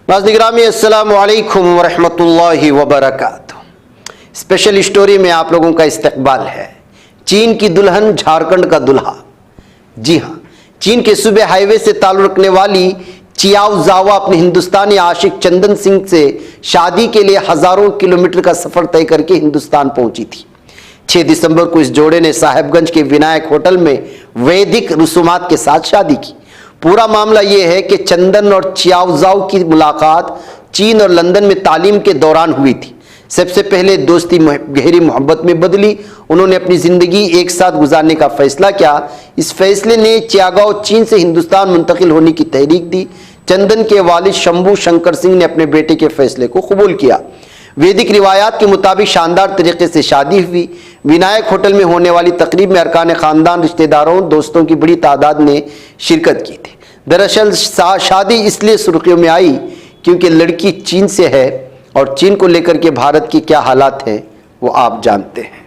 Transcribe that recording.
नाज़रीन अस्सलामु अलैकुम वरहमतुल्लाहि वबरकातुहू। स्पेशल स्टोरी में आप लोगों का इस्तकबाल है। चीन की दुल्हन झारखंड का दुल्हा। जी हाँ, चीन के सूबे हाईवे से ताल्लुक़ रखने वाली चियाओ जावा अपने हिंदुस्तानी आशिक चंदन सिंह से शादी के लिए हजारों किलोमीटर का सफर तय करके हिंदुस्तान पहुंची थी। 6 दिसंबर को इस जोड़े ने साहेबगंज के विनायक होटल में वैदिक रसूमात के साथ शादी की। पूरा मामला यह है कि चंदन और चियाओ जाओ की मुलाकात चीन और लंदन में तालीम के दौरान हुई थी। सबसे पहले दोस्ती गहरी मोहब्बत में बदली। उन्होंने अपनी जिंदगी एक साथ गुजारने का फैसला किया। इस फैसले ने चियाओ चीन से हिंदुस्तान मुंतकिल होने की तहरीक दी। चंदन के वालिद शंभू शंकर सिंह ने अपने बेटे के फैसले को कबूल किया। वैदिक रिवायात के मुताबिक शानदार तरीके से शादी हुई। विनायक होटल में होने वाली तकरीब में अरकान खानदान, रिश्तेदारों, दोस्तों की बड़ी तादाद ने शिरकत की थी। दरअसल शादी इसलिए सुर्खियों में आई क्योंकि लड़की चीन से है और चीन को लेकर के भारत की क्या हालात हैं वो आप जानते हैं।